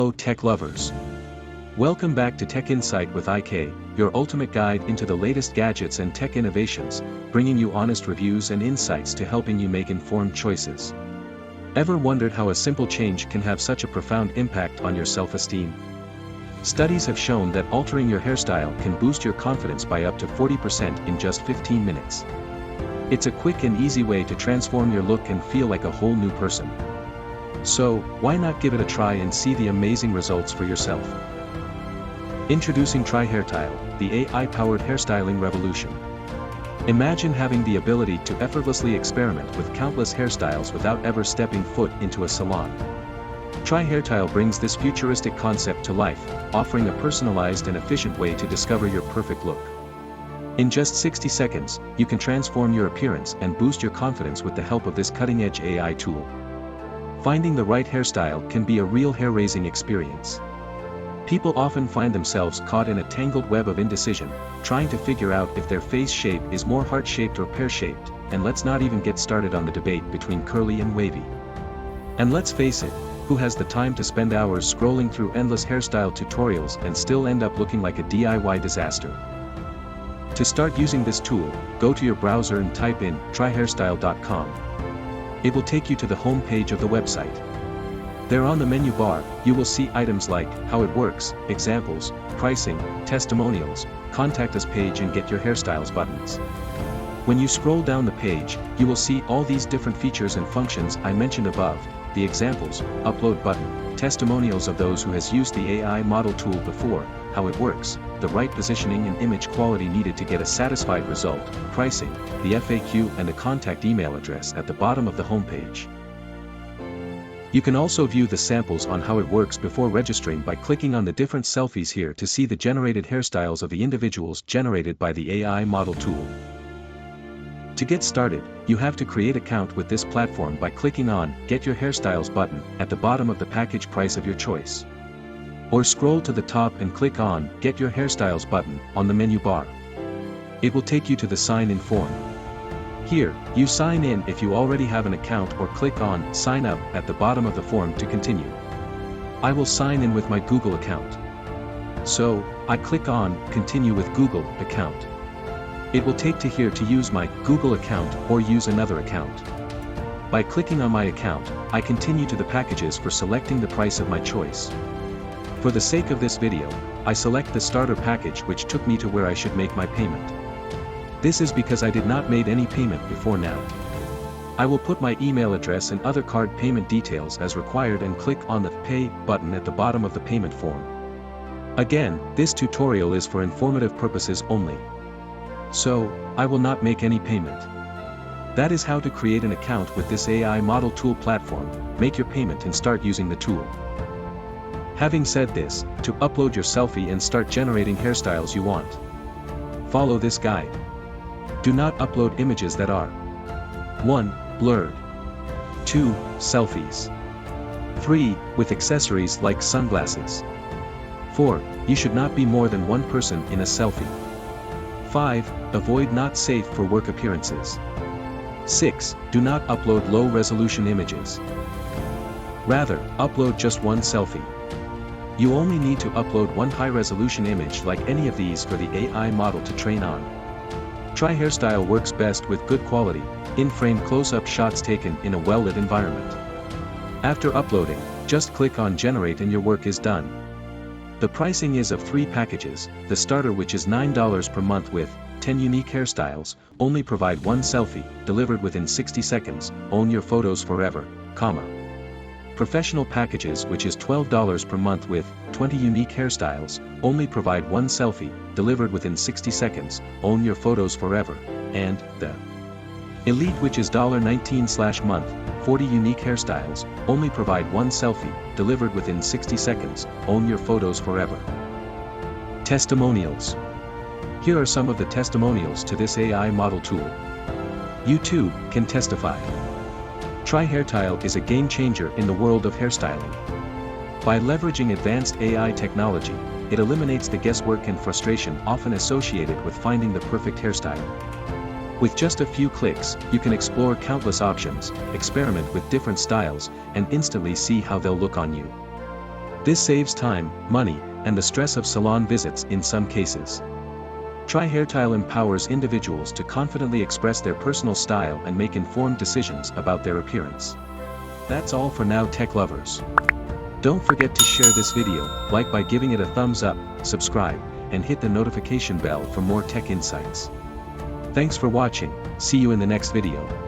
Hello tech lovers. Welcome back to Tech Insight with IK, your ultimate guide into the latest gadgets and tech innovations, bringing you honest reviews and insights to helping you make informed choices. Ever wondered how a simple change can have such a profound impact on your self-esteem? Studies have shown that altering your hairstyle can boost your confidence by up to 40% in just 15 minutes. It's a quick and easy way to transform your look and feel like a whole new person. So, why not give it a try and see the amazing results for yourself? Introducing Try Hairstyle, the AI-powered hairstyling revolution. Imagine having the ability to effortlessly experiment with countless hairstyles without ever stepping foot into a salon. Try Hairstyle brings this futuristic concept to life, offering a personalized and efficient way to discover your perfect look. In just 60 seconds, you can transform your appearance and boost your confidence with the help of this cutting-edge AI tool. Finding the right hairstyle can be a real hair-raising experience. People often find themselves caught in a tangled web of indecision, trying to figure out if their face shape is more heart-shaped or pear-shaped, and let's not even get started on the debate between curly and wavy. And let's face it, who has the time to spend hours scrolling through endless hairstyle tutorials and still end up looking like a DIY disaster? To start using this tool, go to your browser and type in tryhairstyle.com. It will take you to the home page of the website. There on the menu bar, you will see items like how it works, examples, pricing, testimonials, contact us page and get your hairstyles buttons. When you scroll down the page, you will see all these different features and functions I mentioned above, the examples, upload button, testimonials of those who has used the AI model tool before, how it works, the right positioning and image quality needed to get a satisfied result, pricing, the FAQ and a contact email address at the bottom of the homepage. You can also view the samples on how it works before registering by clicking on the different selfies here to see the generated hairstyles of the individuals generated by the AI model tool. To get started, you have to create an account with this platform by clicking on Get Your Hairstyles button at the bottom of the package price of your choice. Or scroll to the top and click on Get Your Hairstyles button on the menu bar. It will take you to the sign-in form. Here, you sign in if you already have an account or click on Sign Up at the bottom of the form to continue. I will sign in with my Google account. So, I click on Continue with Google account. It will take to here to use my Google account or use another account. By clicking on my account, I continue to the packages for selecting the price of my choice. For the sake of this video, I select the starter package which took me to where I should make my payment. This is because I did not made any payment before now. I will put my email address and other card payment details as required and click on the Pay button at the bottom of the payment form. Again, this tutorial is for informative purposes only. So, I will not make any payment. That is how to create an account with this AI model tool platform, make your payment and start using the tool. Having said this, to upload your selfie and start generating hairstyles you want. Follow this guide. Do not upload images that are 1. Blurred. 2. Selfies. 3. With accessories like sunglasses. 4. You should not be more than one person in a selfie. 5. Avoid not safe for work appearances. 6. Do not upload low-resolution images. Rather, upload just one selfie. You only need to upload one high-resolution image like any of these for the AI model to train on. Try Hairstyle works best with good quality, in-frame close-up shots taken in a well-lit environment. After uploading, just click on Generate and your work is done. The pricing is of 3 packages, the starter which is $9 per month with 10 unique hairstyles, only provide one selfie, delivered within 60 seconds, own your photos forever, comma. Professional packages which is $12 per month with 20 unique hairstyles, only provide one selfie, delivered within 60 seconds, own your photos forever, and the Elite which is $19/month, 40 unique hairstyles, only provide one selfie, delivered within 60 seconds, own your photos forever. Testimonials. Here are some of the testimonials to this AI model tool. You too can testify. Try Hairstyle is a game changer in the world of hairstyling. By leveraging advanced AI technology, it eliminates the guesswork and frustration often associated with finding the perfect hairstyle. With just a few clicks, you can explore countless options, experiment with different styles, and instantly see how they'll look on you. This saves time, money, and the stress of salon visits in some cases. Try Hairstyle empowers individuals to confidently express their personal style and make informed decisions about their appearance. That's all for now, tech lovers. Don't forget to share this video, like by giving it a thumbs up, subscribe, and hit the notification bell for more tech insights. Thanks for watching, see you in the next video.